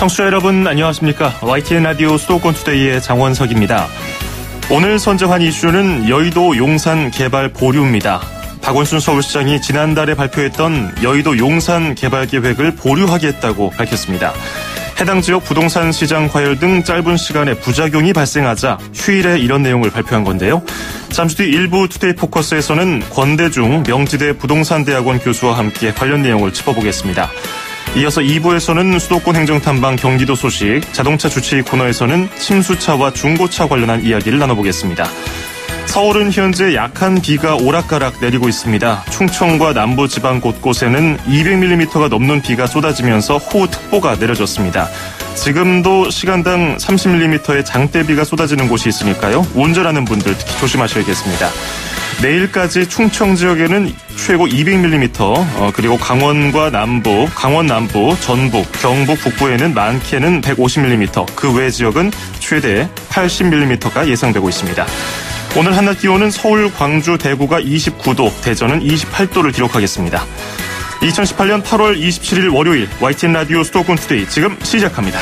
청취자 여러분 안녕하십니까. YTN 라디오 수도권 투데이의 장원석입니다. 오늘 선정한 이슈는 여의도 용산 개발 보류입니다. 박원순 서울시장이 지난달에 발표했던 여의도 용산 개발 계획을 보류하겠다고 밝혔습니다. 해당 지역 부동산 시장 과열 등 짧은 시간에 부작용이 발생하자 휴일에 이런 내용을 발표한 건데요. 잠시 뒤 일부 투데이 포커스에서는 권대중 명지대 부동산대학원 교수와 함께 관련 내용을 짚어보겠습니다. 이어서 2부에서는 수도권 행정탐방 경기도 소식, 자동차 주치의 코너에서는 침수차와 중고차 관련한 이야기를 나눠보겠습니다. 서울은 현재 약한 비가 오락가락 내리고 있습니다. 충청과 남부 지방 곳곳에는 200mm가 넘는 비가 쏟아지면서 호우특보가 내려졌습니다. 지금도 시간당 30mm의 장대비가 쏟아지는 곳이 있으니까요. 운전하는 분들 특히 조심하셔야겠습니다. 내일까지 충청 지역에는 최고 200mm, 그리고 강원 남부, 전북, 경북 북부에는 많게는 150mm, 그 외 지역은 최대 80mm가 예상되고 있습니다. 오늘 한낮 기온은 서울, 광주, 대구가 29도, 대전은 28도를 기록하겠습니다. 2018년 8월 27일 월요일 YTN 라디오 수도권 투데이 지금 시작합니다.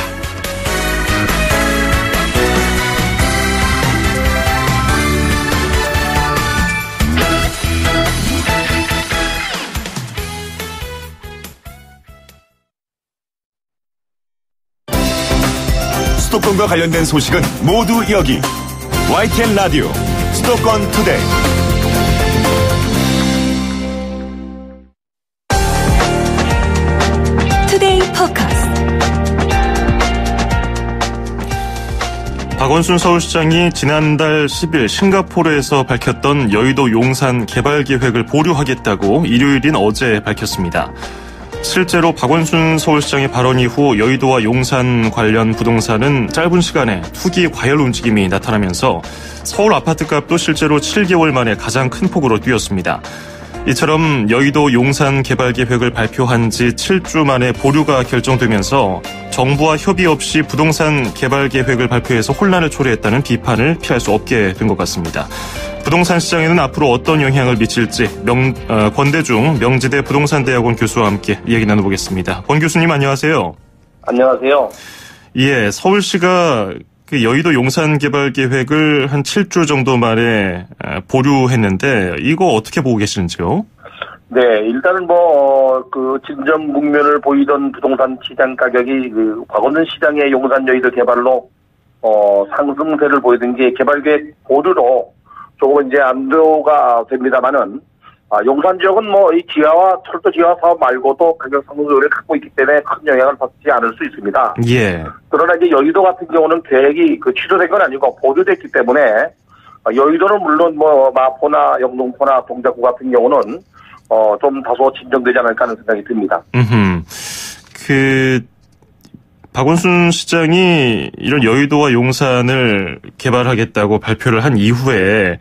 수도권과 관련된 소식은 모두 여기 YTN 라디오 수도권 투데이. 투데이 포커스. 박원순 서울시장이 지난달 10일 싱가포르에서 밝혔던 여의도 용산 개발 계획을 보류하겠다고 일요일인 어제 밝혔습니다. 실제로 박원순 서울시장의 발언 이후 여의도와 용산 관련 부동산은 짧은 시간에 투기 과열 움직임이 나타나면서 서울 아파트값도 실제로 7개월 만에 가장 큰 폭으로 뛰었습니다. 이처럼 여의도 용산 개발 계획을 발표한 지 7주 만에 보류가 결정되면서 정부와 협의 없이 부동산 개발 계획을 발표해서 혼란을 초래했다는 비판을 피할 수 없게 된 것 같습니다. 부동산 시장에는 앞으로 어떤 영향을 미칠지 권대중 명지대 부동산대학원 교수와 함께 이야기 나눠보겠습니다. 권 교수님 안녕하세요. 안녕하세요. 예, 서울시가 그 여의도 용산 개발 계획을 한 7주 정도 만에 보류했는데 이거 어떻게 보고 계시는지요? 네, 일단은 진정 국면을 보이던 부동산 시장 가격이 박원순 시장의 용산 여의도 개발로 상승세를 보이던 게 개발 계획 보류로 조금 이제 안도가 됩니다만은 용산 지역은 이 지하와 철도 지하 사업 말고도 가격 상승 요인을 갖고 있기 때문에 큰 영향을 받지 않을 수 있습니다. 예. 그러나 이제 여의도 같은 경우는 계획이 취소된 건 아니고 보류됐기 때문에 여의도는 물론 마포나 영등포나 동작구 같은 경우는 좀 다소 진정되지 않을까 하는 생각이 듭니다. 박원순 시장이 이런 여의도와 용산을 개발하겠다고 발표를 한 이후에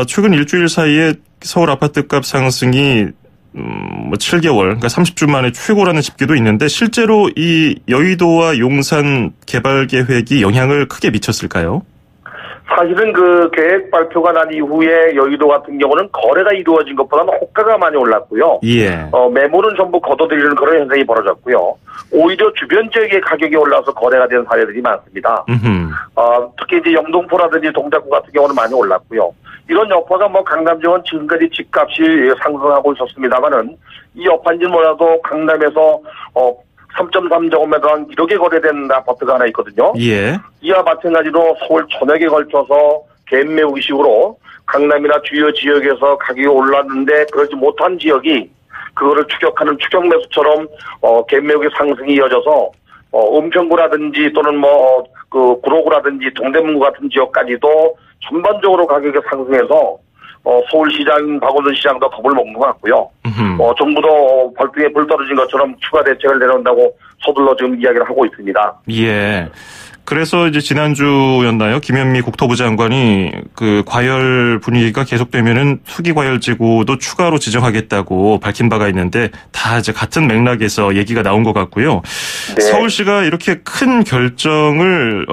최근 일주일 사이에 서울 아파트값 상승이 7개월, 그러니까 30주 만에 최고라는 집계도 있는데 실제로 이 여의도와 용산 개발 계획이 영향을 크게 미쳤을까요? 사실은 계획 발표가 난 이후에 여의도 같은 경우는 거래가 이루어진 것보다는 호가가 많이 올랐고요. 예. 매물은 전부 걷어들이는 그런 현상이 벌어졌고요. 오히려 주변 지역의 가격이 올라서 거래가 된 사례들이 많습니다. 특히 이제 영등포라든지 동작구 같은 경우는 많이 올랐고요. 이런 여파가 강남 지역은 지금까지 집값이 상승하고 있었습니다만은 이 여파인지는 몰라도 강남에서 3.3제곱미터 한 1억에 거래된 아파트가 하나 있거든요. 예. 이와 마찬가지로 서울 전역에 걸쳐서 갭 매우기식으로 강남이나 주요 지역에서 가격이 올랐는데 그러지 못한 지역이 그거를 추격하는 추격 매수처럼 갭 매우기 상승이 이어져서 은평구라든지 또는 구로구라든지 동대문구 같은 지역까지도 전반적으로 가격이 상승해서 서울시장, 박원순 시장도 겁을 먹는 것 같고요. 정부도 벌등에 불 떨어진 것처럼 추가 대책을 내놓는다고 서둘러 지금 이야기를 하고 있습니다. 예. 그래서 이제 지난주였나요? 김현미 국토부 장관이 과열 분위기가 계속되면은 투기 과열지구도 추가로 지정하겠다고 밝힌 바가 있는데 다 이제 같은 맥락에서 얘기가 나온 것 같고요. 네. 서울시가 이렇게 큰 결정을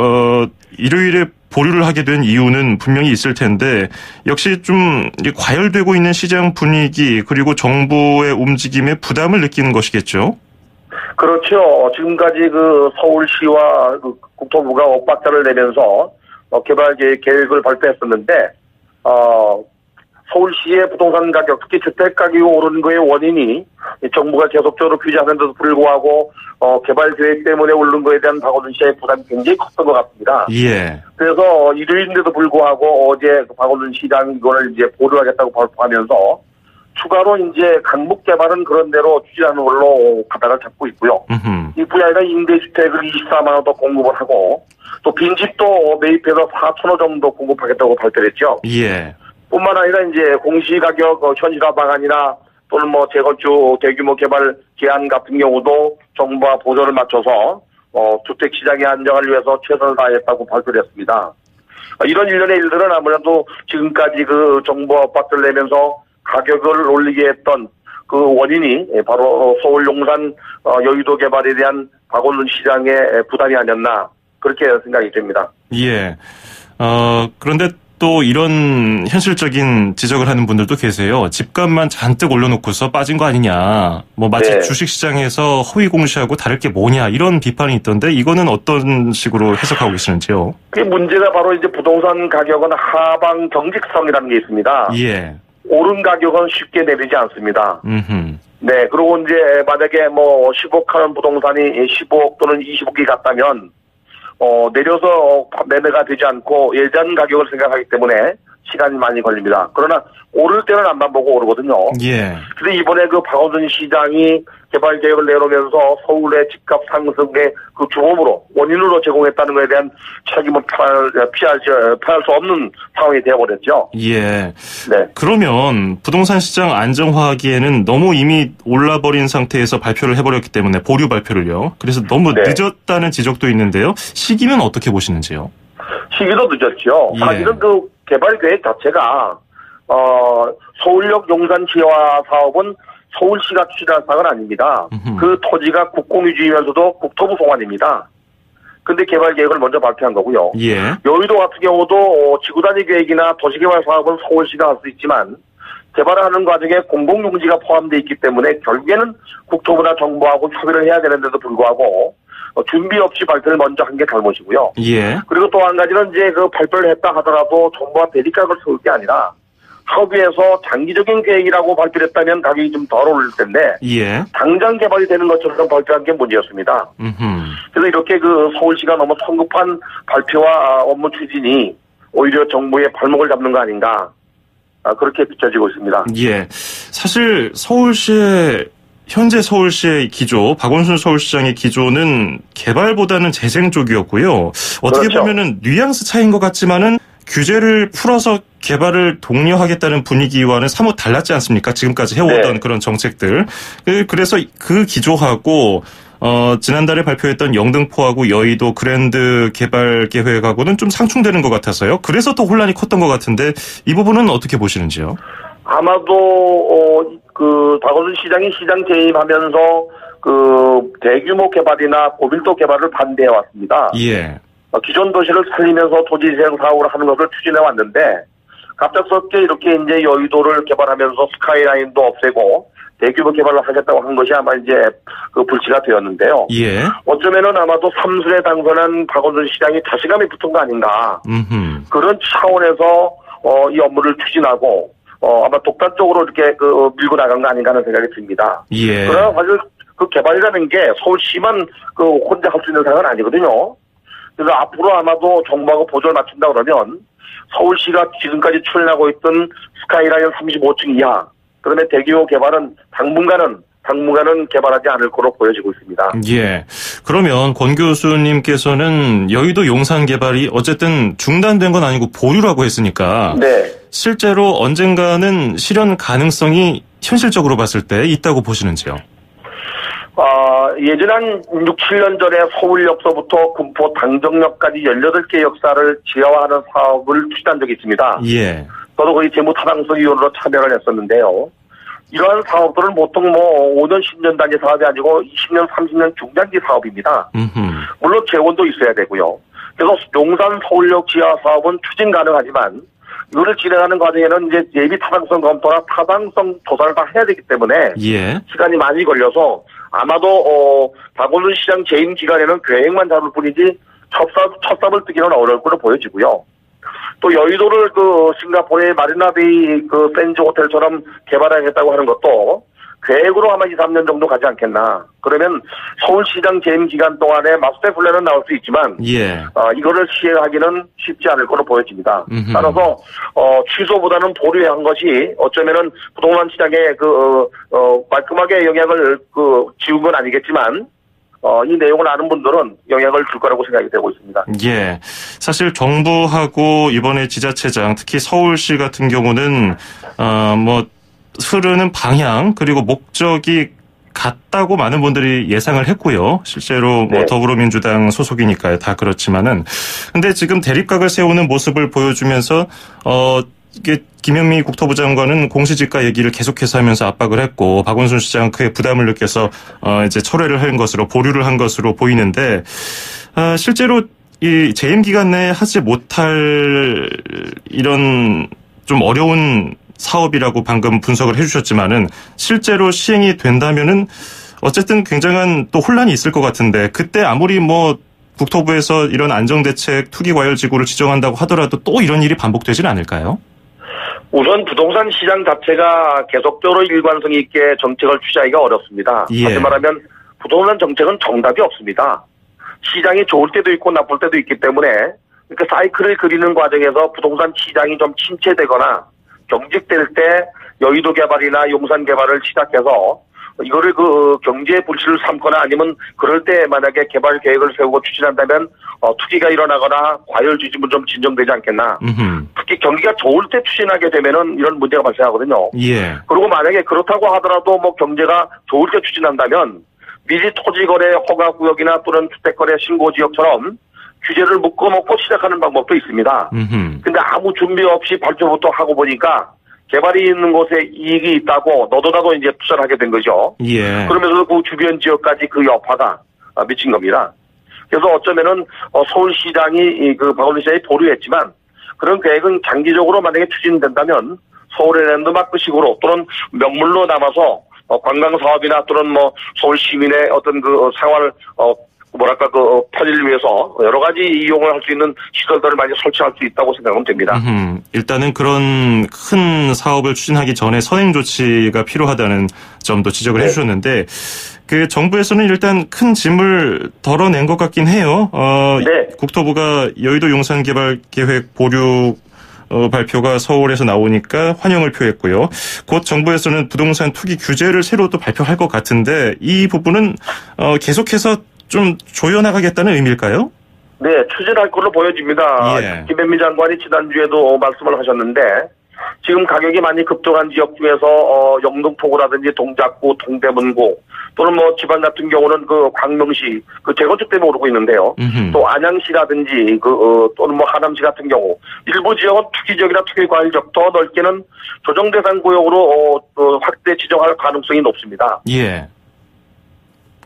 일요일에 보류를 하게 된 이유는 분명히 있을 텐데 역시 좀 과열되고 있는 시장 분위기 그리고 정부의 움직임에 부담을 느끼는 것이겠죠? 그렇죠. 지금까지 그 서울시와 그 국토부가 엇박자를 내면서 개발 계획을 발표했었는데, 서울시의 부동산 가격, 특히 주택 가격이 오르는 거의 원인이 정부가 계속적으로 규제하는데도 불구하고 개발 계획 때문에 오르는 거에 대한 박원순 시장의 부담이 굉장히 컸던 것 같습니다. 예. 그래서 일요일인데도 불구하고 어제 박원순 시장이 이거를 이제 보류하겠다고 발표하면서 추가로 이제 강북 개발은 그런 대로 추진하는 걸로 가닥을 잡고 있고요. 이뿐이 아니라 임대주택을 24만 원 더 공급을 하고 또 빈집도 매입해서 4천 원 정도 공급하겠다고 발표를 했죠. 예. 뿐만 아니라 이제 공시가격 현실화 방안이나 또는 뭐 재건축 대규모 개발 제한 같은 경우도 정부와 보조를 맞춰서 주택 시장의 안정을 위해서 최선을 다했다고 발표를 했습니다. 이런 일련의 일들은 아무래도 지금까지 그 정부와 엇박자를 내면서 가격을 올리게 했던 그 원인이 바로 서울 용산 여의도 개발에 대한 박원순 시장의 부담이 아니었나 그렇게 생각이 됩니다. 예. 그런데 또 이런 현실적인 지적을 하는 분들도 계세요. 집값만 잔뜩 올려놓고서 빠진 거 아니냐. 뭐 마치 네. 주식시장에서 허위 공시하고 다를 게 뭐냐 이런 비판이 있던데 이거는 어떤 식으로 해석하고 계시는지요? 그 문제가 바로 이제 부동산 가격은 하방 경직성이라는 게 있습니다. 예. 오른 가격은 쉽게 내리지 않습니다. 음. 네, 그리고 이제 만약에 뭐 10억 하는 부동산이 15억 또는 20억이 갔다면 내려서 매매가 되지 않고 예전 가격을 생각하기 때문에 시간이 많이 걸립니다. 그러나 오를 때는 앞만 보고 오르거든요. 예. 근데 이번에 그 박원순 시장이 개발 계획을 내놓으면서 서울의 집값 상승의 그 주범으로 원인으로 제공했다는 것에 대한 책임을 피할 수 없는 상황이 되어버렸죠. 예. 네. 그러면 부동산 시장 안정화하기에는 너무 이미 올라버린 상태에서 발표를 해버렸기 때문에 보류 발표를요. 그래서 너무 네. 늦었다는 지적도 있는데요. 시기는 어떻게 보시는지요? 시기도 늦었죠. 예. 사실은 그 개발 계획 자체가 서울역 용산 지하 사업은 서울시가 추진한 사업은 아닙니다. 그 토지가 국공유지이면서도 국토부 소관입니다. 근데 개발 계획을 먼저 발표한 거고요. 예. 여의도 같은 경우도 지구 단위 계획이나 도시개발 사업은 서울시가 할 수 있지만 개발하는 과정에 공공용지가 포함되어 있기 때문에 결국에는 국토부나 정부하고 협의를 해야 되는데도 불구하고 준비 없이 발표를 먼저 한 게 잘못이고요. 예. 그리고 또 한 가지는 이제 그 발표를 했다 하더라도 정부와 대립각을 세울 게 아니라 협의해서 장기적인 계획이라고 발표를 했다면 가격이 좀 덜 오를 텐데 예. 당장 개발이 되는 것처럼 발표한 게 문제였습니다. 그래서 이렇게 그 서울시가 너무 성급한 발표와 업무 추진이 오히려 정부의 발목을 잡는 거 아닌가 그렇게 비춰지고 있습니다. 예. 사실 현재 서울시의 기조, 박원순 서울시장의 기조는 개발보다는 재생 쪽이었고요. 어떻게 그렇죠. 보면은 뉘앙스 차이인 것 같지만은 규제를 풀어서 개발을 독려하겠다는 분위기와는 사뭇 달랐지 않습니까? 지금까지 해오던 네. 그런 정책들. 그래서 그 기조하고 지난달에 발표했던 영등포하고 여의도 그랜드 개발 계획하고는 좀 상충되는 것 같아서요. 그래서 더 혼란이 컸던 것 같은데 이 부분은 어떻게 보시는지요? 아마도 그 박원순 시장이 시장 재임하면서 그 대규모 개발이나 고밀도 개발을 반대해 왔습니다. 예. 기존 도시를 살리면서 도시 재생 사업을 하는 것을 추진해 왔는데 갑작스럽게 이렇게 이제 여의도를 개발하면서 스카이라인도 없애고 대규모 개발을 하겠다고 한 것이 아마 이제 그 불씨가 되었는데요. 예. 어쩌면은 아마도 3순에 당선한 박원순 시장이 자신감이 붙은 거 아닌가. 그런 차원에서 이 업무를 추진하고 아마 독단적으로 이렇게 그 밀고 나간 거 아닌가 하는 생각이 듭니다. 예. 그러나 사실 그 개발이라는 게 서울시만 그 혼자 할 수 있는 상황은 아니거든요. 그래서 앞으로 아마도 정부하고 보조를 맞춘다 그러면 서울시가 지금까지 추진하고 있던 스카이라인 35층 이하, 그다음에 대규모 개발은 당분간은 개발하지 않을 거로 보여지고 있습니다. 예. 그러면 권 교수님께서는 여의도 용산 개발이 어쨌든 중단된 건 아니고 보류라고 했으니까 네. 실제로 언젠가는 실현 가능성이 현실적으로 봤을 때 있다고 보시는지요? 예전 한 6, 7년 전에 서울역서부터 군포 당정역까지 18개 역사를 지하화하는 사업을 추진한 적이 있습니다. 예. 저도 거기 재무타당성위원으로 참여를 했었는데요. 이러한 사업들은 보통 5년, 10년 단위 사업이 아니고 20년, 30년 중장기 사업입니다. 물론 재원도 있어야 되고요. 그래서 용산 서울역 지하 사업은 추진 가능하지만 이거를 진행하는 과정에는 이제 예비 타당성 검토나 타당성 조사를 다 해야 되기 때문에 예. 시간이 많이 걸려서 아마도 박원순 시장 재임 기간에는 계획만 잡을 뿐이지 첫삽을 뜨기는 어려울 거로 보여지고요. 또 여의도를 싱가포르의 마리나베이 샌즈 호텔처럼 개발하겠다고 하는 것도 계획으로 아마 2, 3년 정도 가지 않겠나. 그러면 서울시장 재임 기간 동안에 마스터 플랜은 나올 수 있지만 이거를 시행하기는 쉽지 않을 거로 보여집니다. 따라서 취소보다는 보류한 것이 어쩌면은 부동산 시장에 말끔하게 영향을 지운 건 아니겠지만 이 내용을 아는 분들은 영향을 줄 거라고 생각이 되고 있습니다. 예. 사실 정부하고 이번에 지자체장, 특히 서울시 같은 경우는 흐르는 방향 그리고 목적이 같다고 많은 분들이 예상을 했고요. 실제로 더불어민주당 소속이니까요. 다 그렇지만은. 근데 지금 대립각을 세우는 모습을 보여주면서 이게 김현미 국토부 장관은 공시지가 얘기를 계속해서 하면서 압박을 했고 박원순 시장은 그에 부담을 느껴서 이제 철회를 한 것으로 보류를 한 것으로 보이는데 실제로 이 재임 기간 내에 하지 못할 이런 좀 어려운 사업이라고 방금 분석을 해주셨지만은 실제로 시행이 된다면은 어쨌든 굉장한 또 혼란이 있을 것 같은데 그때 아무리 국토부에서 이런 안정대책 투기과열지구를 지정한다고 하더라도 또 이런 일이 반복되지는 않을까요? 우선 부동산 시장 자체가 계속적으로 일관성 있게 정책을 취하기가 어렵습니다. 다시 말하면 부동산 정책은 정답이 없습니다. 시장이 좋을 때도 있고 나쁠 때도 있기 때문에 사이클을 그리는 과정에서 부동산 시장이 좀 침체되거나 경직될 때 여의도 개발이나 용산 개발을 시작해서 이거를 경제 불씨를 삼거나 아니면 그럴 때 만약에 개발 계획을 세우고 추진한다면 투기가 일어나거나 과열 지짐은 좀 진정되지 않겠나. 특히 경기가 좋을 때 추진하게 되면은 이런 문제가 발생하거든요. 그리고 만약에 그렇다고 하더라도 경제가 좋을 때 추진한다면 미리 토지거래 허가구역이나 또는 주택거래 신고지역처럼 규제를 묶어놓고 시작하는 방법도 있습니다. 근데 아무 준비 없이 발표부터 하고 보니까 개발이 있는 곳에 이익이 있다고 너도 나도 이제 투자를 하게 된 거죠. 그러면서 그 주변 지역까지 그 여파가 미친 겁니다. 그래서 어쩌면은 서울시장이 박원순 시장이 보류했지만 그런 계획은 장기적으로 만약에 추진된다면 서울의 랜드마크식으로 또는 명물로 남아서 관광 사업이나 또는 서울 시민의 어떤 생활 편의를 위해서 여러 가지 이용을 할 수 있는 시설들을 많이 설치할 수 있다고 생각하면 됩니다. 일단은 그런 큰 사업을 추진하기 전에 선행 조치가 필요하다는 점도 지적을 해주셨는데 정부에서는 일단 큰 짐을 덜어낸 것 같긴 해요. 국토부가 여의도 용산 개발 계획 보류 발표가 서울에서 나오니까 환영을 표했고요. 곧 정부에서는 부동산 투기 규제를 새로 또 발표할 것 같은데 이 부분은 계속해서 좀 조여나가겠다는 의미일까요? 네, 추진할 걸로 보여집니다. 김현미 장관이 지난주에도 말씀을 하셨는데 지금 가격이 많이 급등한 지역 중에서 영등포구라든지 동작구, 동대문구 또는 지방 같은 경우는 광명시 재건축 때문에 오르고 있는데요. 또 안양시라든지 또는 하남시 같은 경우 일부 지역은 투기 지역이나 투기 과열 지역 더 넓게는 조정 대상 구역으로 확대 지정할 가능성이 높습니다.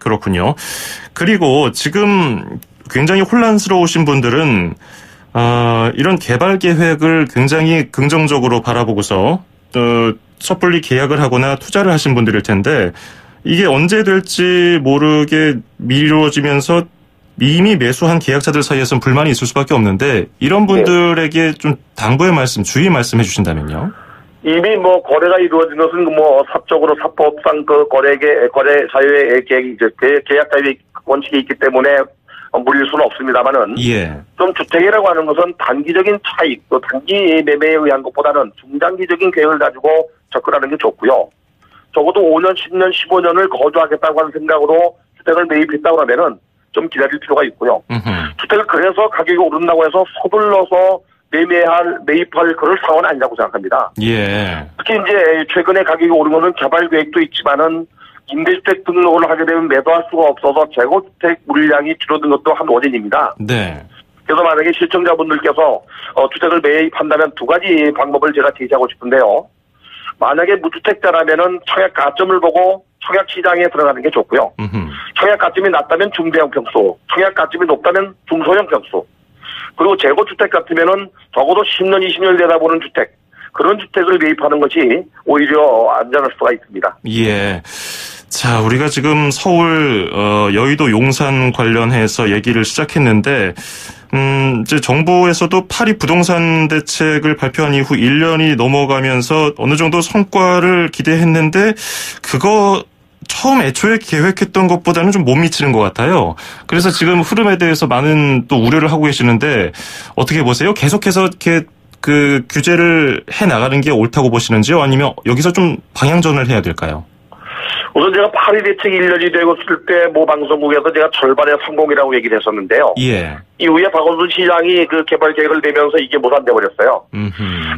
그렇군요. 그리고 지금 굉장히 혼란스러우신 분들은 이런 개발 계획을 굉장히 긍정적으로 바라보고서 섣불리 계약을 하거나 투자를 하신 분들일 텐데 이게 언제 될지 모르게 미뤄지면서 이미 매수한 계약자들 사이에서는 불만이 있을 수밖에 없는데 이런 분들에게 좀 당부의 말씀, 주의 말씀해 주신다면요. 이미 거래가 이루어진 것은 사적으로 사법상 거래 자유의 계약 자유의 원칙이 있기 때문에 물릴 수는 없습니다만은 좀 주택이라고 하는 것은 단기적인 차익, 또 단기 매매에 의한 것보다는 중장기적인 계획을 가지고 접근하는 게 좋고요. 적어도 5년, 10년, 15년을 거주하겠다고 하는 생각으로 주택을 매입했다고 하면은 좀 기다릴 필요가 있고요. 주택을 그래서 가격이 오른다고 해서 서둘러서 매입할 그럴 상황은 아니라고 생각합니다. 특히 이제 최근에 가격이 오른 것은 개발 계획도 있지만은 임대주택 등록을 하게 되면 매도할 수가 없어서 재고주택 물량이 줄어든 것도 한 원인입니다. 그래서 만약에 시청자분들께서 주택을 매입한다면 두 가지 방법을 제가 제시하고 싶은데요. 만약에 무주택자라면은 청약 가점을 보고 청약 시장에 들어가는 게 좋고요. 청약 가점이 낮다면 중대형 평수, 청약 가점이 높다면 중소형 평수. 그리고 재고주택 같으면은 적어도 10년, 20년 내다보는 주택. 그런 주택을 매입하는 것이 오히려 안전할 수가 있습니다. 자, 우리가 지금 서울 여의도 용산 관련해서 얘기를 시작했는데 이제 정부에서도 파리 부동산 대책을 발표한 이후 1년이 넘어가면서 어느 정도 성과를 기대했는데 그거 처음 애초에 계획했던 것보다는 좀 못 미치는 것 같아요. 그래서 지금 흐름에 대해서 많은 또 우려를 하고 계시는데 어떻게 보세요? 계속해서 이렇게 그 규제를 해 나가는 게 옳다고 보시는지요? 아니면 여기서 좀 방향전을 해야 될까요? 우선 제가 파리 대책이 1년이 되고 있을 때 모 방송국에서 제가 절반의 성공이라고 얘기를 했었는데요. 예. 이후에 박원순 시장이 그 개발 계획을 내면서 이게 무산돼 버렸어요.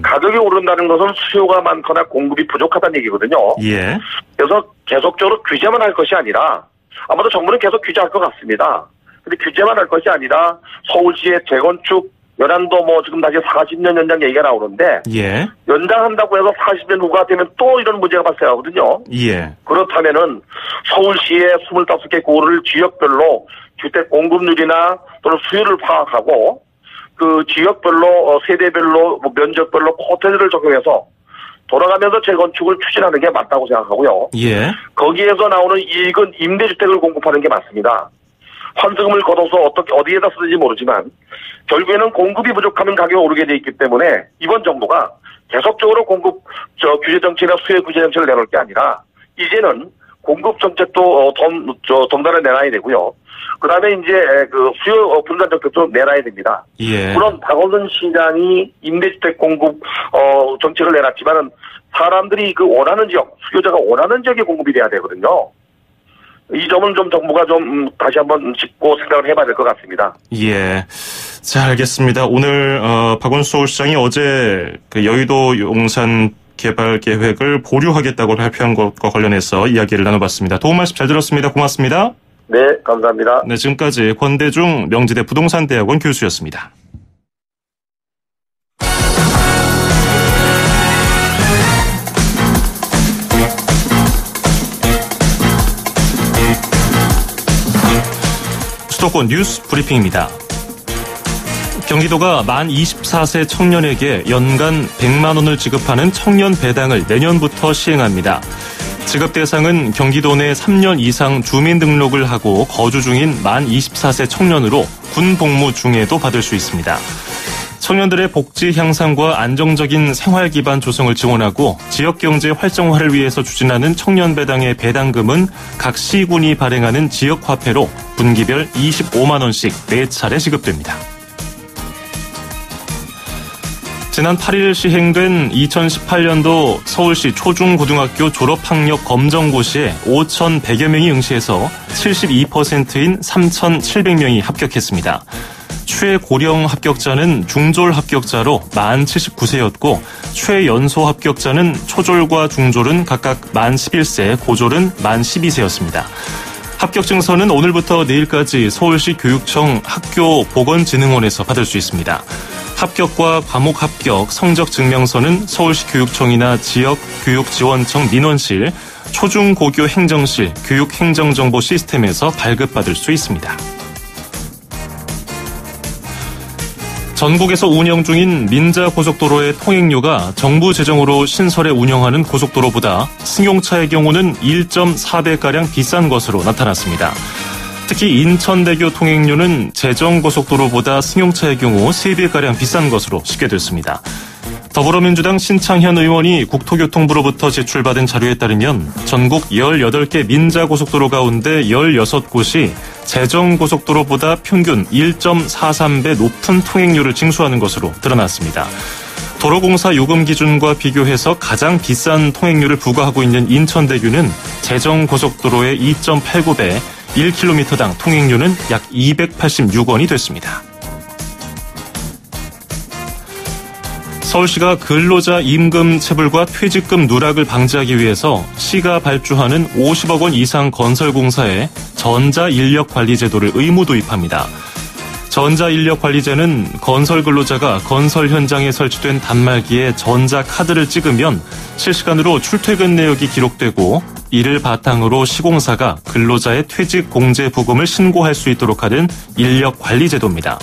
가격이 오른다는 것은 수요가 많거나 공급이 부족하다는 얘기거든요. 예. 그래서 계속적으로 규제만 할 것이 아니라 아마도 정부는 계속 규제할 것 같습니다. 근데 규제만 할 것이 아니라 서울시의 재건축 연한도 지금 다시 40년 연장 얘기가 나오는데 예. 연장한다고 해서 40년 후가 되면 또 이런 문제가 발생하거든요. 예. 그렇다면은 서울시의 25개 구를 지역별로 주택 공급률이나 또는 수요를 파악하고 그 지역별로 세대별로 면적별로 코테이지를 적용해서 돌아가면서 재건축을 추진하는 게 맞다고 생각하고요. 예. 거기에서 나오는 이익은 임대주택을 공급하는 게 맞습니다. 환수금을 걷어서 어디에다 쓰는지 모르지만 결국에는 공급이 부족하면 가격이 오르게 돼 있기 때문에 이번 정부가 계속적으로 규제 정책이나 수요 규제 정책을 내놓을 게 아니라 이제는 공급 정책도 덩달아 내놔야 되고요. 그다음에 이제 그 수요 분산 정책도 내놔야 됩니다. 예. 물론 박원순 시장이 임대주택 공급 정책을 내놨지만은 사람들이 그 원하는 지역, 수요자가 원하는 지역에 공급이 돼야 되거든요. 이 점은 좀 정부가 좀 다시 한번 짚고 생각을 해봐야 될 것 같습니다. 예. 자, 알겠습니다. 오늘 박원순 서울시장이 어제 그 여의도 용산 개발 계획을 보류하겠다고 발표한 것과 관련해서 이야기를 나눠봤습니다. 도움 말씀 잘 들었습니다. 고맙습니다. 네, 감사합니다. 네, 지금까지 권대중 명지대 부동산대학원 교수였습니다. 수도권 뉴스 브리핑입니다. 경기도가 만 24세 청년에게 연간 100만 원을 지급하는 청년 배당을 내년부터 시행합니다. 지급 대상은 경기도 내 3년 이상 주민등록을 하고 거주 중인 만 24세 청년으로 군 복무 중에도 받을 수 있습니다. 청년들의 복지 향상과 안정적인 생활 기반 조성을 지원하고 지역경제 활성화를 위해서 추진하는 청년배당의 배당금은 각 시군이 발행하는 지역화폐로 분기별 25만 원씩 4차례 지급됩니다. 지난 8일 시행된 2018년도 서울시 초중고등학교 졸업학력 검정고시에 5,100여 명이 응시해서 72%인 3,700명이 합격했습니다. 최고령 합격자는 중졸 합격자로 만 79세였고 최연소 합격자는 초졸과 중졸은 각각 만 11세, 고졸은 만 12세였습니다. 합격 증서는 오늘부터 내일까지 서울시 교육청 학교보건진흥원에서 받을 수 있습니다. 합격과 과목 합격, 성적 증명서는 서울시 교육청이나 지역 교육지원청 민원실, 초중고교 행정실, 교육행정정보 시스템에서 발급받을 수 있습니다. 전국에서 운영 중인 민자고속도로의 통행료가 정부 재정으로 신설해 운영하는 고속도로보다 승용차의 경우는 1.4배가량 비싼 것으로 나타났습니다. 특히 인천대교 통행료는 재정고속도로보다 승용차의 경우 3배가량 비싼 것으로 집계됐습니다. 더불어민주당 신창현 의원이 국토교통부로부터 제출받은 자료에 따르면 전국 18개 민자고속도로 가운데 16곳이 재정고속도로보다 평균 1.43배 높은 통행료를 징수하는 것으로 드러났습니다. 도로공사 요금 기준과 비교해서 가장 비싼 통행료를 부과하고 있는 인천대교는 재정고속도로의 2.89배, 1km당 통행료는 약 286원이 됐습니다. 서울시가 근로자 임금 체불과 퇴직금 누락을 방지하기 위해서 시가 발주하는 50억 원 이상 건설공사에 전자인력관리제도를 의무 도입합니다. 전자인력관리제는 건설 근로자가 건설 현장에 설치된 단말기에 전자카드를 찍으면 실시간으로 출퇴근 내역이 기록되고 이를 바탕으로 시공사가 근로자의 퇴직 공제 부금을 신고할 수 있도록 하는 인력관리제도입니다.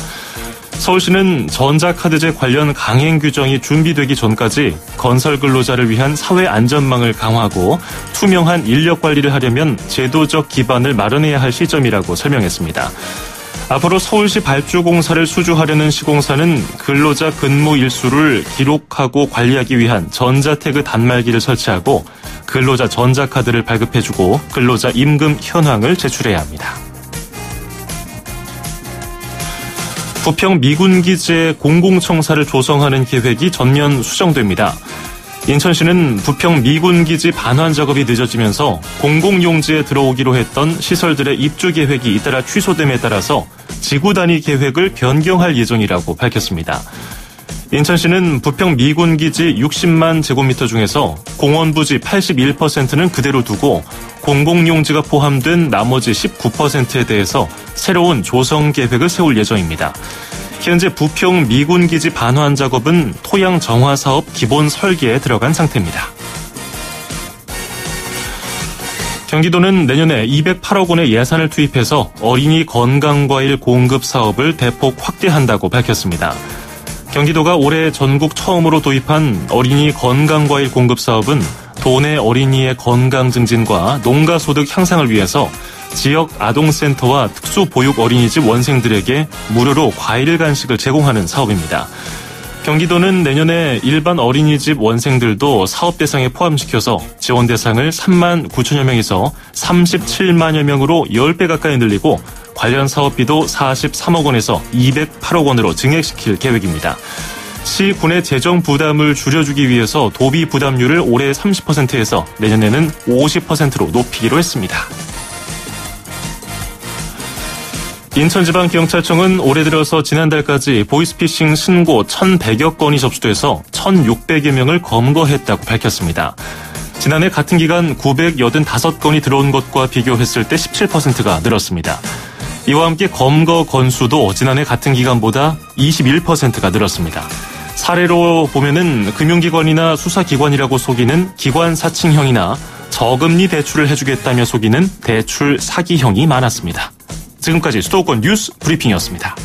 서울시는 전자카드제 관련 강행 규정이 준비되기 전까지 건설 근로자를 위한 사회 안전망을 강화하고 투명한 인력 관리를 하려면 제도적 기반을 마련해야 할 시점이라고 설명했습니다. 앞으로 서울시 발주공사를 수주하려는 시공사는 근로자 근무 일수를 기록하고 관리하기 위한 전자태그 단말기를 설치하고 근로자 전자카드를 발급해주고 근로자 임금 현황을 제출해야 합니다. 부평 미군기지에 공공청사를 조성하는 계획이 전면 수정됩니다. 인천시는 부평 미군기지 반환 작업이 늦어지면서 공공용지에 들어오기로 했던 시설들의 입주 계획이 잇따라 취소됨에 따라서 지구 단위 계획을 변경할 예정이라고 밝혔습니다. 인천시는 부평 미군기지 60만 제곱미터 중에서 공원 부지 81%는 그대로 두고 공공용지가 포함된 나머지 19%에 대해서 새로운 조성 계획을 세울 예정입니다. 현재 부평 미군기지 반환 작업은 토양 정화 사업 기본 설계에 들어간 상태입니다. 경기도는 내년에 208억 원의 예산을 투입해서 어린이 건강과일 공급 사업을 대폭 확대한다고 밝혔습니다. 경기도가 올해 전국 처음으로 도입한 어린이 건강과일 공급 사업은 도내 어린이의 건강 증진과 농가소득 향상을 위해서 지역 아동센터와 특수보육 어린이집 원생들에게 무료로 과일 간식을 제공하는 사업입니다. 경기도는 내년에 일반 어린이집 원생들도 사업 대상에 포함시켜서 지원 대상을 3만 9천여 명에서 37만여 명으로 10배 가까이 늘리고 관련 사업비도 43억 원에서 208억 원으로 증액시킬 계획입니다. 시, 군의 재정 부담을 줄여주기 위해서 도비 부담률을 올해 30%에서 내년에는 50%로 높이기로 했습니다. 인천지방경찰청은 올해 들어서 지난달까지 보이스피싱 신고 1,100여 건이 접수돼서 1,600여 명을 검거했다고 밝혔습니다. 지난해 같은 기간 985건이 들어온 것과 비교했을 때 17%가 늘었습니다. 이와 함께 검거 건수도 지난해 같은 기간보다 21%가 늘었습니다. 사례로 보면은 금융기관이나 수사기관이라고 속이는 기관 사칭형이나 저금리 대출을 해주겠다며 속이는 대출 사기형이 많았습니다. 지금까지 수도권 뉴스 브리핑이었습니다.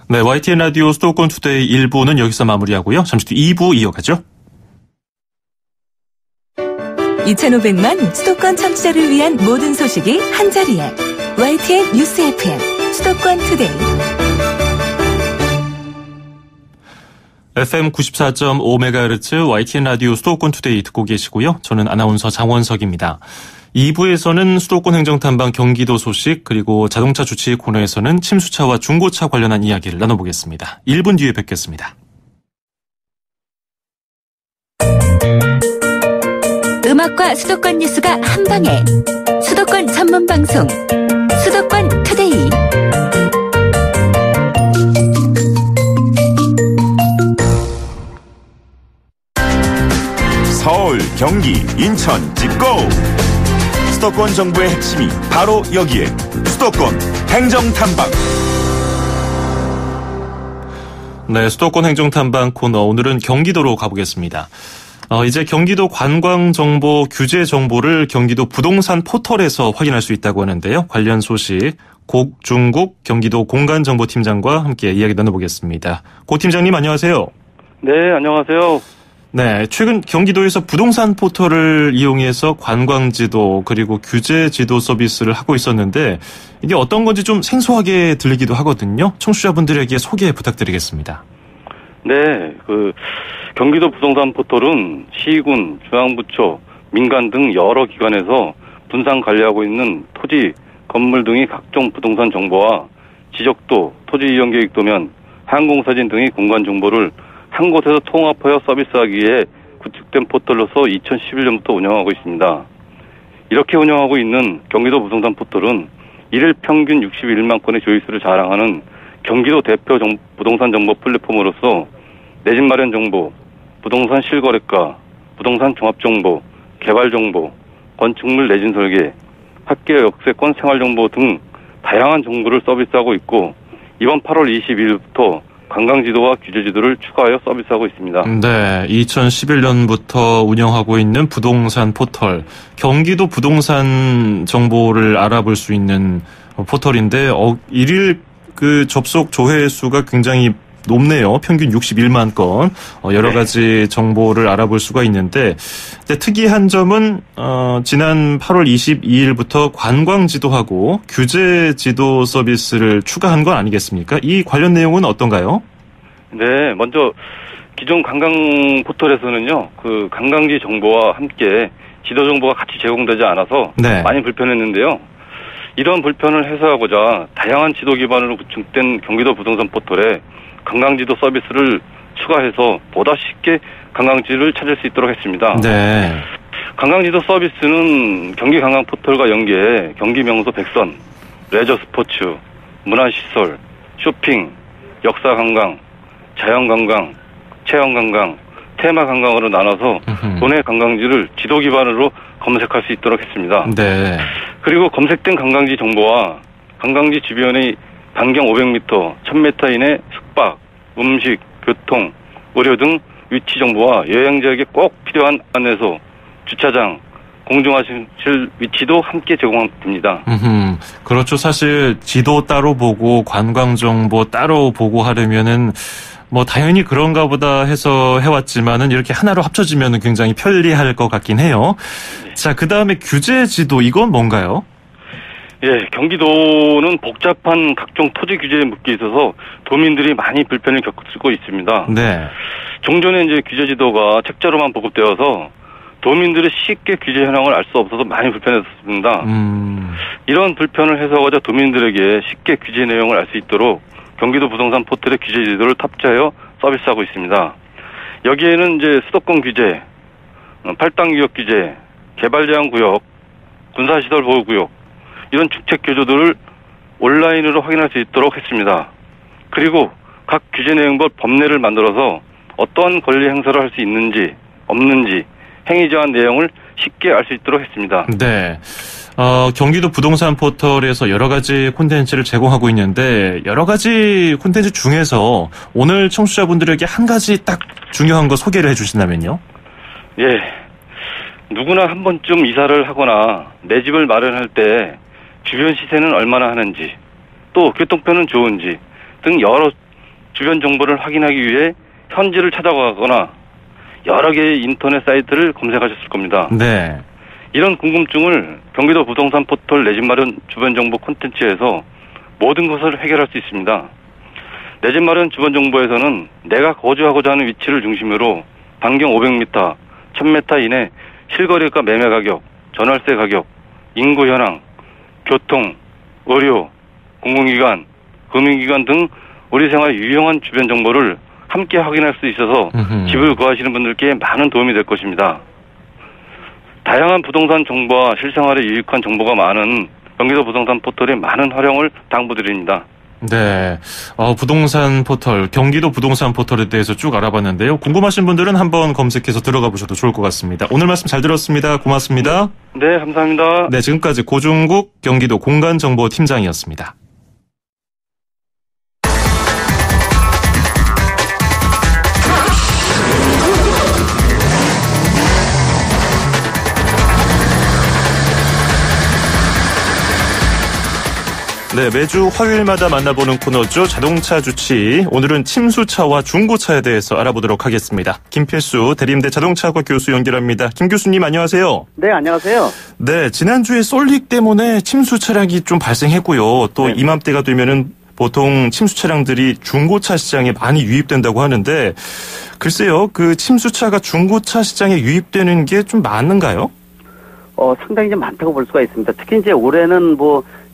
네, YTN 라디오 수도권 투데이 1부는 여기서 마무리하고요. 잠시 뒤 2부 이어가죠. 2,500만 수도권 청취자를 위한 모든 소식이 한자리에 YTN 뉴스 FM 수도권 투데이. FM 94.5MHz YTN 라디오 수도권 투데이 듣고 계시고요. 저는 아나운서 장원석입니다. 2부에서는 수도권 행정탐방 경기도 소식 그리고 자동차 주치 코너에서는 침수차와 중고차 관련한 이야기를 나눠보겠습니다. 1분 뒤에 뵙겠습니다. 음악과 수도권 뉴스가 한방에 수도권 전문 방송 수도권 투데이. 서울, 경기, 인천 찍고! 수도권 정보의 핵심이 바로 여기에 수도권 행정탐방. 네, 수도권 행정탐방 코너 오늘은 경기도로 가보겠습니다. 이제 경기도 관광정보 규제 정보를 경기도 부동산 포털에서 확인할 수 있다고 하는데요. 관련 소식 곡중국 경기도 공간정보팀장과 함께 이야기 나눠보겠습니다. 고 팀장님 안녕하세요. 네, 안녕하세요. 네, 최근 경기도에서 부동산 포털을 이용해서 관광지도 그리고 규제지도 서비스를 하고 있었는데 이게 어떤 건지 좀 생소하게 들리기도 하거든요. 청취자분들에게 소개 부탁드리겠습니다. 네, 경기도 부동산 포털은 시군, 중앙부처, 민간 등 여러 기관에서 분산 관리하고 있는 토지, 건물 등의 각종 부동산 정보와 지적도, 토지 이용 계획 도면, 항공사진 등의 공간 정보를 한 곳에서 통합하여 서비스하기 위해 구축된 포털로서 2011년부터 운영하고 있습니다. 이렇게 운영하고 있는 경기도 부동산 포털은 일일 평균 61만 건의 조회수를 자랑하는 경기도 대표 부동산 정보 플랫폼으로서 내 집 마련 정보, 부동산 실거래가, 부동산 종합정보, 개발정보, 건축물 내진 설계, 학계 역세권 생활정보 등 다양한 정보를 서비스하고 있고 이번 8월 22일부터 관광지도와 규제지도를 추가하여 서비스하고 있습니다. 네, 2011년부터 운영하고 있는 부동산 포털, 경기도 부동산 정보를 알아볼 수 있는 포털인데 일일 그 접속 조회 수가 굉장히 높네요. 평균 61만 건. 여러 가지 정보를 알아볼 수가 있는데, 특이한 점은 지난 8월 22일부터 관광지도하고 규제지도 서비스를 추가한 건 아니겠습니까? 이 관련 내용은 어떤가요? 네, 먼저 기존 관광 포털에서는요, 그 관광지 정보와 함께 지도 정보가 같이 제공되지 않아서 네. 많이 불편했는데요. 이런 불편을 해소하고자 다양한 지도 기반으로 구축된 경기도 부동산 포털에 관광지도 서비스를 추가해서 보다 쉽게 관광지를 찾을 수 있도록 했습니다. 네. 관광지도 서비스는 경기 관광 포털과 연계해 경기 명소 100선, 레저 스포츠, 문화시설, 쇼핑, 역사 관광, 자연 관광, 체험 관광, 테마 관광으로 나눠서 도내 관광지를 지도 기반으로 검색할 수 있도록 했습니다. 네. 그리고 검색된 관광지 정보와 관광지 주변의 반경 500m, 1000m 이내 숙박, 음식, 교통, 의료 등 위치 정보와 여행자에게 꼭 필요한 안내소, 주차장, 공중화실 위치도 함께 제공됩니다. 그렇죠. 사실 지도 따로 보고 관광 정보 따로 보고 하려면은 뭐 당연히 그런가 보다 해서 해왔지만은 이렇게 하나로 합쳐지면은 굉장히 편리할 것 같긴 해요. 자, 그 다음에 규제 지도, 이건 뭔가요? 예, 경기도는 복잡한 각종 토지 규제에 묶여 있어서 도민들이 많이 불편을 겪고 있습니다. 네. 종전에 이제 규제 지도가 책자로만 보급되어서 도민들이 쉽게 규제 현황을 알 수 없어서 많이 불편했습니다. 이런 불편을 해소하고자 도민들에게 쉽게 규제 내용을 알 수 있도록 경기도 부동산 포털에 규제 지도를 탑재하여 서비스하고 있습니다. 여기에는 이제 수도권 규제, 팔당구역 규제, 개발제한구역, 군사시설 보호구역, 이런 주택 규제도를 온라인으로 확인할 수 있도록 했습니다. 그리고 각 규제 내용별 법례를 만들어서 어떠한 권리 행사를 할 수 있는지 없는지 행위 제한 내용을 쉽게 알 수 있도록 했습니다. 네. 경기도 부동산 포털에서 여러 가지 콘텐츠를 제공하고 있는데 여러 가지 콘텐츠 중에서 오늘 청취자분들에게 한 가지 딱 중요한 거 소개를 해주신다면요? 예. 누구나 한 번쯤 이사를 하거나 내 집을 마련할 때 주변 시세는 얼마나 하는지, 또 교통편은 좋은지 등 여러 주변 정보를 확인하기 위해 현지를 찾아가거나 여러 개의 인터넷 사이트를 검색하셨을 겁니다. 네. 이런 궁금증을 경기도 부동산 포털 내 집 마련 주변 정보 콘텐츠에서 모든 것을 해결할 수 있습니다. 내 집 마련 주변 정보에서는 내가 거주하고자 하는 위치를 중심으로 반경 500m, 1000m 이내 실거래가 매매 가격, 전월세 가격, 인구 현황, 교통, 의료, 공공기관, 금융기관 등 우리 생활 유용한 주변 정보를 함께 확인할 수 있어서 집을 구하시는 분들께 많은 도움이 될 것입니다. 다양한 부동산 정보와 실생활에 유익한 정보가 많은 경기도 부동산 포털의 많은 활용을 당부드립니다. 네. 부동산 포털, 경기도 부동산 포털에 대해서 쭉 알아봤는데요. 궁금하신 분들은 한번 검색해서 들어가 보셔도 좋을 것 같습니다. 오늘 말씀 잘 들었습니다. 고맙습니다. 네, 감사합니다. 네, 지금까지 고중국 경기도 공간정보팀장이었습니다. 네, 매주 화요일마다 만나보는 코너죠. 자동차 주치. 오늘은 침수차와 중고차에 대해서 알아보도록 하겠습니다. 김필수 대림대 자동차학과 교수 연결합니다. 김 교수님 안녕하세요. 네, 안녕하세요. 네, 지난주에 쏠릭 때문에 침수 차량이 좀 발생했고요. 또 네. 이맘때가 되면은 보통 침수 차량들이 중고차 시장에 많이 유입된다고 하는데 글쎄요, 그 침수차가 중고차 시장에 유입되는 게 좀 많은가요? 상당히 좀 많다고 볼 수가 있습니다. 특히 이제 올해는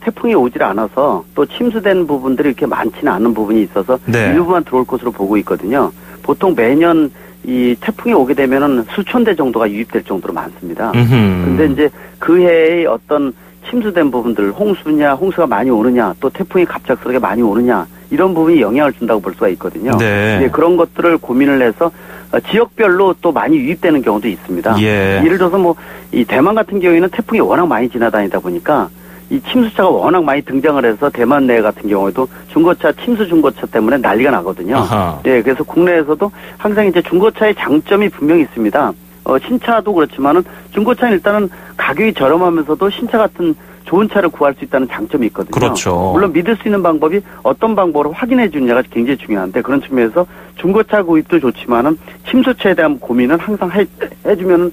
태풍이 오질 않아서 또 침수된 부분들이 이렇게 많지는 않은 부분이 있어서 네. 일부만 들어올 것으로 보고 있거든요. 보통 매년 이 태풍이 오게 되면은 수천 대 정도가 유입될 정도로 많습니다. 근데 이제 그 해의 어떤 침수된 부분들, 홍수가 많이 오느냐, 또 태풍이 갑작스럽게 많이 오느냐, 이런 부분이 영향을 준다고 볼 수가 있거든요. 네. 네, 그런 것들을 고민을 해서 지역별로 또 많이 유입되는 경우도 있습니다. 예. 예를 들어서 이 대만 같은 경우에는 태풍이 워낙 많이 지나다니다 보니까 이 침수차가 워낙 많이 등장을 해서 대만 내 같은 경우에도 중고차, 침수 중고차 때문에 난리가 나거든요. 네, 그래서 국내에서도 항상 이제 중고차의 장점이 분명히 있습니다. 신차도 그렇지만은 중고차는 일단은 가격이 저렴하면서도 신차 같은 좋은 차를 구할 수 있다는 장점이 있거든요. 그렇죠. 물론 믿을 수 있는 방법이 어떤 방법으로 확인해 주느냐가 굉장히 중요한데 그런 측면에서 중고차 구입도 좋지만은 침수차에 대한 고민은 항상 해주면은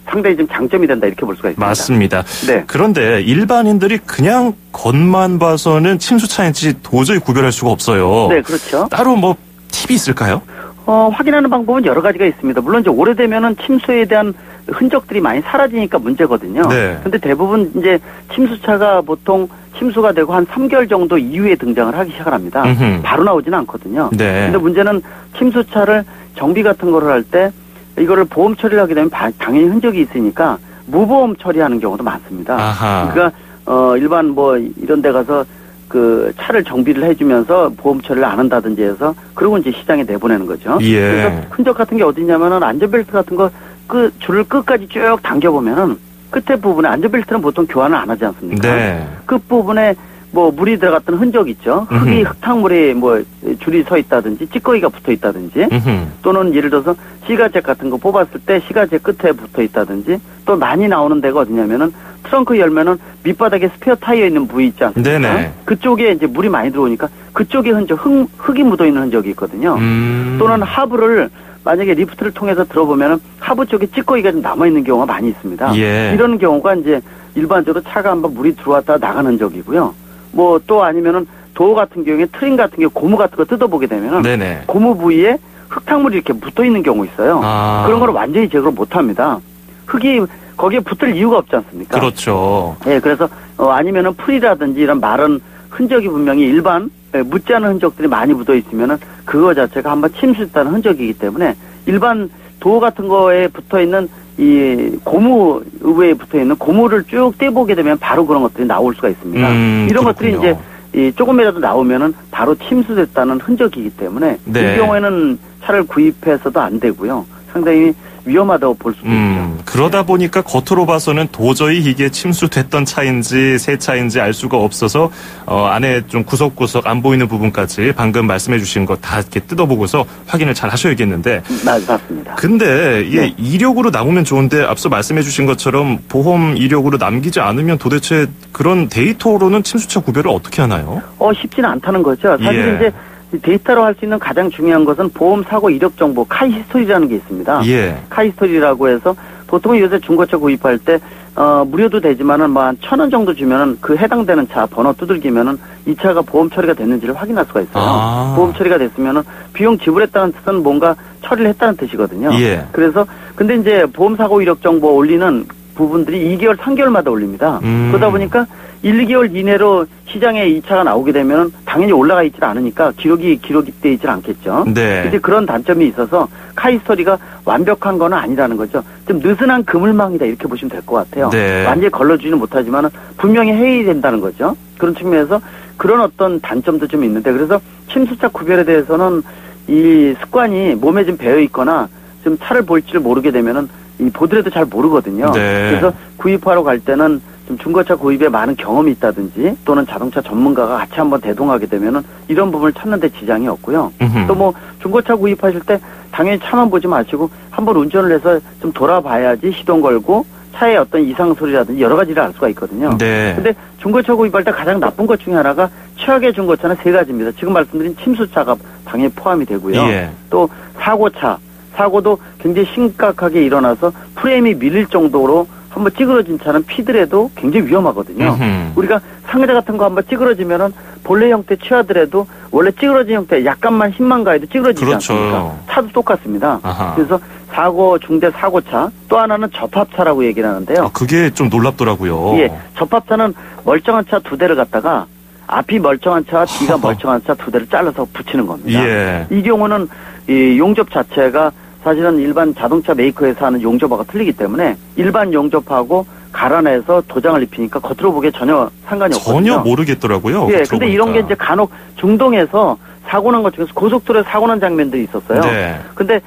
상당히 좀 장점이 된다 이렇게 볼 수가 있습니다. 맞습니다. 네. 그런데 일반인들이 그냥 겉만 봐서는 침수차인지 도저히 구별할 수가 없어요. 네, 그렇죠. 따로 뭐 팁이 있을까요? 확인하는 방법은 여러 가지가 있습니다. 물론 이제 오래되면은 침수에 대한 흔적들이 많이 사라지니까 문제거든요. 네. 근데 대부분 이제 침수차가 보통 침수가 되고 한 3개월 정도 이후에 등장을 하기 시작을 합니다. 바로 나오지는 않거든요. 네. 근데 문제는 침수차를 정비 같은 거를 할 때 이거를 보험 처리를 하게 되면 당연히 흔적이 있으니까 무보험 처리하는 경우도 많습니다. 아하. 그러니까 일반 뭐 이런 데 가서 그 차를 정비를 해주면서 보험 처리를 안 한다든지 해서 그리고 이제 시장에 내보내는 거죠. 예. 그래서 흔적 같은 게 어디냐면은 안전벨트 같은 거 줄을 끝까지 쭉 당겨보면은 끝에 부분에 안전벨트는 보통 교환을 안 하지 않습니까? 네. 끝 부분에 뭐 물이 들어갔던 흔적 있죠. 흙탕물이 뭐 줄이 서 있다든지 찌꺼기가 붙어 있다든지 또는 예를 들어서 시가잭 같은 거 뽑았을 때 시가잭 끝에 붙어 있다든지 또 많이 나오는 데가 어디냐면은 트렁크 열면은 밑바닥에 스페어 타이어 있는 부위 있지 않습니까? 네네. 그쪽에 이제 물이 많이 들어오니까 그쪽에 흔적 흙이 묻어 있는 흔적이 있거든요. 또는 하부를 만약에 리프트를 통해서 들어보면은 하부 쪽에 찌꺼기가 좀 남아 있는 경우가 많이 있습니다. 예. 이런 경우가 이제 일반적으로 차가 한번 물이 들어왔다 나가는 적이고요. 뭐 또 아니면은 도어 같은 경우에 트림 같은 경우 고무 같은 거 뜯어보게 되면은 네네. 고무 부위에 흙탕물이 이렇게 붙어 있는 경우 있어요. 그런 걸 완전히 제거를 못 합니다. 흙이 거기에 붙을 이유가 없지 않습니까? 그렇죠. 예, 그래서 아니면은 풀이라든지 이런 마른 흔적이 분명히 일반 묻지 않은 흔적들이 많이 묻어 있으면은 그거 자체가 한번 침수했다는 흔적이기 때문에 일반 도어 같은 거에 붙어 있는 이 고무 위에 붙어 있는 고무를 쭉 떼보게 되면 바로 그런 것들이 나올 수가 있습니다. 이런 그렇군요. 것들이 이제 조금이라도 나오면은 바로 침수됐다는 흔적이기 때문에 네. 이 경우에는 차를 구입해서도 안 되고요. 상당히 위험하다고 볼 수도 있죠. 그러다 보니까 겉으로 봐서는 도저히 이게 침수됐던 차인지 새 차인지 알 수가 없어서 안에 좀 구석구석 안 보이는 부분까지 방금 말씀해 주신 거 다 이렇게 뜯어보고서 확인을 잘 하셔야겠는데. 맞습니다. 근데 이게 네. 이력으로 남으면 좋은데 앞서 말씀해 주신 것처럼 보험 이력으로 남기지 않으면 도대체 그런 데이터로는 침수차 구별을 어떻게 하나요? 쉽지는 않다는 거죠. 사실 예. 이제 데이터로 할 수 있는 가장 중요한 것은 보험 사고 이력 정보 카이 히스토리라는 게 있습니다. 예. 카이 히스토리라고 해서 보통 요새 중고차 구입할 때 무료도 되지만은 뭐 한 1,000원 정도 주면은 그 해당되는 차 번호 두들기면은 이 차가 보험 처리가 됐는지를 확인할 수가 있어요. 보험 처리가 됐으면은 비용 지불했다는 뜻은 뭔가 처리를 했다는 뜻이거든요. 예. 그래서 근데 이제 보험 사고 이력 정보 올리는 부분들이 2개월, 3개월마다 올립니다. 그러다 보니까 1, 2개월 이내로 시장에 이 차가 나오게 되면 당연히 올라가 있질 않으니까 기록이 돼 있질 않겠죠. 네. 이제 그런 단점이 있어서 카이스토리가 완벽한 건 아니라는 거죠. 좀 느슨한 그물망이다 이렇게 보시면 될 것 같아요. 네. 완전히 걸러주지는 못하지만 분명히 해이된다는 거죠. 그런 측면에서 그런 어떤 단점도 좀 있는데 그래서 침수차 구별에 대해서는 이 습관이 몸에 좀 배어 있거나 좀 차를 볼 줄 모르게 되면은 이 보더라도 잘 모르거든요. 네. 그래서 구입하러 갈 때는 좀 중고차 구입에 많은 경험이 있다든지 또는 자동차 전문가가 같이 한번 대동하게 되면은 이런 부분을 찾는데 지장이 없고요. 또 뭐 중고차 구입하실 때 당연히 차만 보지 마시고 한번 운전을 해서 좀 돌아봐야지 시동 걸고 차의 어떤 이상 소리라든지 여러 가지를 알 수가 있거든요. 네. 근데 중고차 구입할 때 가장 나쁜 것 중에 하나가 최악의 중고차는 3가지입니다. 지금 말씀드린 침수차가 당연히 포함이 되고요. 예. 또 사고도 굉장히 심각하게 일어나서 프레임이 밀릴 정도로 한번 찌그러진 차는 피더라도 굉장히 위험하거든요. 우리가 상자 같은 거 한번 찌그러지면은 본래 형태 취하더라도 원래 찌그러진 형태 약간만 힘만 가해도 찌그러지지 그렇죠. 않습니까? 차도 똑같습니다. 아하. 그래서 중대 사고차 또 하나는 접합차라고 얘기를 하는데요. 그게 좀 놀랍더라고요. 예, 접합차는 멀쩡한 차 2대를 갖다가 앞이 멀쩡한 차와 뒤가 멀쩡한 차 2대를 잘라서 붙이는 겁니다. 예. 이 경우는 이 용접 자체가 사실은 일반 자동차 메이커에서 하는 용접하고 틀리기 때문에 일반 용접하고 갈아내서 도장을 입히니까 겉으로 보기에 전혀 상관이 없거든요. 전혀 모르겠더라고요. 예, 근데 이런 게 이제 간혹 중동에서 사고 난 것 중에서 고속도로에 사고 난 장면들이 있었어요. 네. 근데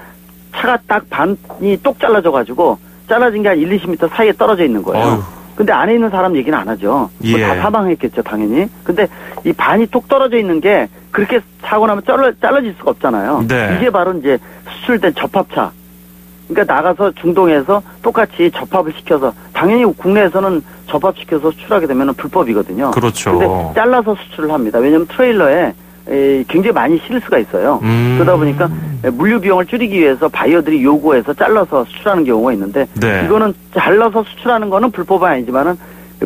차가 딱 반이 똑 잘라져가지고 잘라진 게 한 1, 20m 사이에 떨어져 있는 거예요. 근데 안에 있는 사람 얘기는 안 하죠. 예. 다 사망했겠죠, 당연히. 근데 이 반이 뚝 떨어져 있는 게 그렇게 사고 나면 잘라질 수가 없잖아요. 네. 이게 바로 이제 수출된 접합차. 그러니까 나가서 중동에서 똑같이 접합을 시켜서 당연히 국내에서는 접합시켜서 수출하게 되면 불법이거든요. 그렇죠. 근데 잘라서 수출을 합니다. 왜냐하면 트레일러에 굉장히 많이 실을 수가 있어요. 그러다 보니까 물류 비용을 줄이기 위해서 바이어들이 요구해서 잘라서 수출하는 경우가 있는데 네. 이거는 잘라서 수출하는 거는 불법은 아니지만은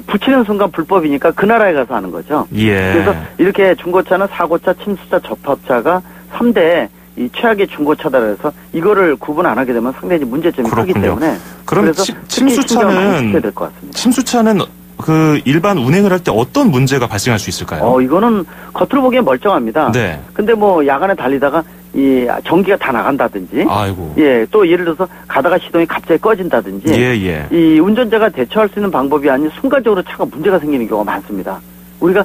붙이는 순간 불법이니까 그 나라에 가서 하는 거죠. 예. 그래서 이렇게 중고차는 사고차, 침수차, 접합차가 3대 이 최악의 중고차다 그래서 이거를 구분 안 하게 되면 상당히 문제점이 크기 때문에 그럼 그래서 침수차는 될 것 같습니다. 침수차는 그 일반 운행을 할 때 어떤 문제가 발생할 수 있을까요? 이거는 겉으로 보기엔 멀쩡합니다. 네. 근데 뭐 야간에 달리다가 이 전기가 다 나간다든지, 아이고. 예, 또 예를 들어서 가다가 시동이 갑자기 꺼진다든지, 예. 이 운전자가 대처할 수 있는 방법이 아닌 순간적으로 차가 문제가 생기는 경우가 많습니다. 우리가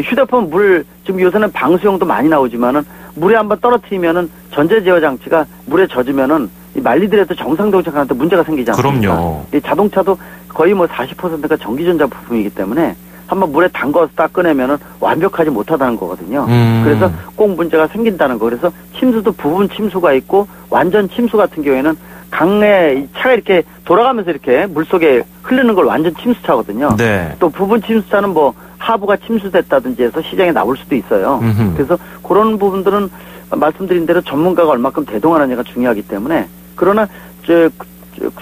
휴대폰 지금 요새는 방수용도 많이 나오지만은 물에 한번 떨어뜨리면은 전자 제어 장치가 물에 젖으면은 말리더라도 정상 정착하는데 문제가 생기지 않습니까? 그럼요. 이 자동차도 거의 뭐 40%가 전기전자 부품이기 때문에 한번 물에 담가서 딱 꺼내면은 완벽하지 못하다는 거거든요. 그래서 꼭 문제가 생긴다는 거. 그래서 침수도 부분 침수가 있고 완전 침수 같은 경우에는 강에 차가 이렇게 돌아가면서 이렇게 물속에 흐르는 걸 완전 침수차거든요. 네. 또 부분 침수차는 뭐 하부가 침수됐다든지 해서 시장에 나올 수도 있어요. 그래서 그런 부분들은 말씀드린 대로 전문가가 얼마큼 대동하느냐가 중요하기 때문에 그러나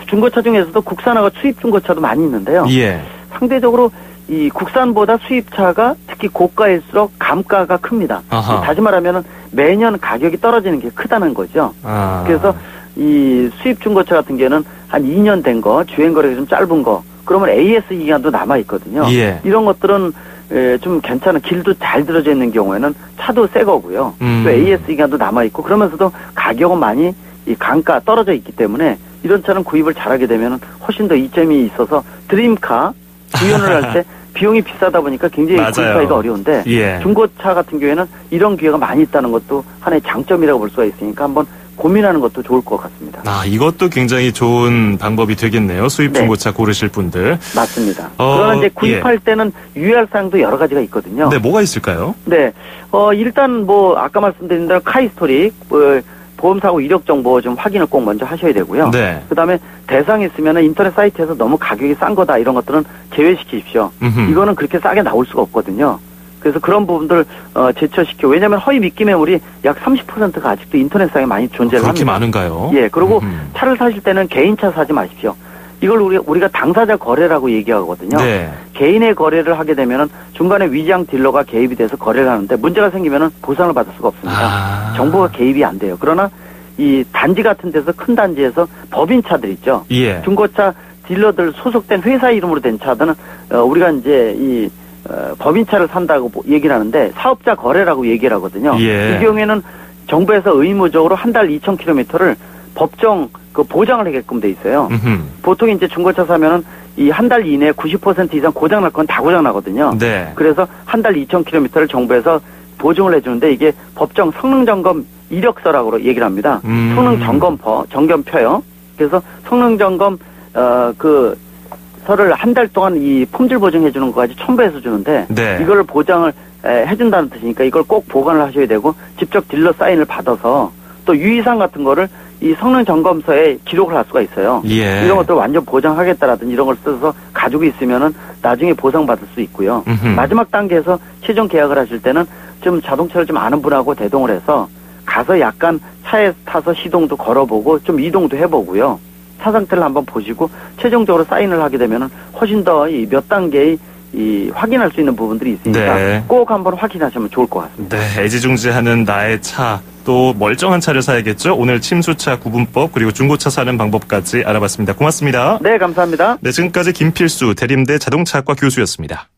중고차 중에서도 국산하고 수입 중고차도 많이 있는데요. 예. 상대적으로 이 국산보다 수입차가 특히 고가일수록 감가가 큽니다. 다시 말하면은 매년 가격이 떨어지는 게 크다는 거죠. 그래서 이 수입 중고차 같은 경우는 한 2년 된 거, 주행 거래가 좀 짧은 거, 그러면 AS 기간도 남아 있거든요. 예. 이런 것들은 좀 괜찮은 길도 잘 들어져 있는 경우에는 차도 새 거고요. 또 AS 기간도 남아 있고 그러면서도 가격은 많이 이 강가 떨어져 있기 때문에 이런 차는 구입을 잘하게 되면 훨씬 더 이점이 있어서 드림카 구현을 할 때 비용이 비싸다 보니까 굉장히 구입하기가 어려운데 예. 중고차 같은 경우에는 이런 기회가 많이 있다는 것도 하나의 장점이라고 볼 수가 있으니까 한번 고민하는 것도 좋을 것 같습니다. 이것도 굉장히 좋은 방법이 되겠네요. 수입 중고차 고르실 분들. 맞습니다. 그러나 이제 구입할 때는 유의할 사항도 여러 가지가 있거든요. 네, 뭐가 있을까요? 네, 일단 뭐 아까 말씀드린 대로 카이스토릭, 보험사고 이력 정보 좀 확인을 꼭 먼저 하셔야 되고요. 네. 그다음에 대상이 있으면 인터넷 사이트에서 너무 가격이 싼 거다 이런 것들은 제외시키십시오. 이거는 그렇게 싸게 나올 수가 없거든요. 그래서 그런 부분들 제쳐시켜. 왜냐하면 허위 미끼 매물이 약 30%가 아직도 인터넷상에 많이 존재를 그렇게 합니다. 많은가요? 예, 그리고 차를 사실 때는 개인차 사지 마십시오. 이걸 우리가 당사자 거래라고 얘기하거든요. 네. 개인의 거래를 하게 되면은 중간에 위장 딜러가 개입이 돼서 거래를 하는데 문제가 생기면은 보상을 받을 수가 없습니다. 정부가 개입이 안 돼요. 그러나 이 단지 같은 데서 큰 단지에서 법인차들 있죠. 예. 중고차 딜러들 소속된 회사 이름으로 된 차들은 우리가 이제 법인차를 산다고 얘기를 하는데 사업자 거래라고 얘기를 하거든요. 예. 이 경우에는 정부에서 의무적으로 한 달 2,000km를 법정 보장을 하게끔 돼 있어요. 보통 이제 중고차 사면은 이 한 달 이내에 90% 이상 고장 날 건 다 고장 나거든요. 네. 그래서 한 달 2,000km를 정부에서 보증을 해주는데 이게 법정 성능 점검 이력서라고 얘기를 합니다. 성능 점검표요. 그래서 성능 점검 서를 한 달 동안 이 품질 보증해 주는 것까지 첨부해서 주는데 네. 이걸 보장을 해준다는 뜻이니까 이걸 꼭 보관을 하셔야 되고 직접 딜러 사인을 받아서 또 유의사항 같은 거를 이 성능 점검서에 기록을 할 수가 있어요. 예. 이런 것들 완전 보장하겠다라든지 이런 걸 써서 가지고 있으면은 나중에 보상받을 수 있고요. 마지막 단계에서 최종 계약을 하실 때는 좀 자동차를 좀 아는 분하고 대동을 해서 가서 약간 차에 타서 시동도 걸어보고 좀 이동도 해보고요. 차 상태를 한번 보시고 최종적으로 사인을 하게 되면은 훨씬 더 몇 단계의 확인할 수 있는 부분들이 있으니까 네. 꼭 한번 확인하시면 좋을 것 같습니다. 네, 애지중지하는 나의 차, 또 멀쩡한 차를 사야겠죠. 오늘 침수차 구분법 그리고 중고차 사는 방법까지 알아봤습니다. 고맙습니다. 네, 감사합니다. 네, 지금까지 김필수 대림대 자동차학과 교수였습니다.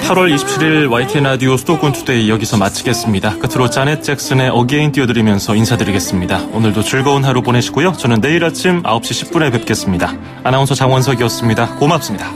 8월 27일 YTN 라디오 수도권 투데이 여기서 마치겠습니다. 끝으로 자넷 잭슨의 어게인 띄워드리면서 인사드리겠습니다. 오늘도 즐거운 하루 보내시고요. 저는 내일 아침 9시 10분에 뵙겠습니다. 아나운서 장원석이었습니다. 고맙습니다.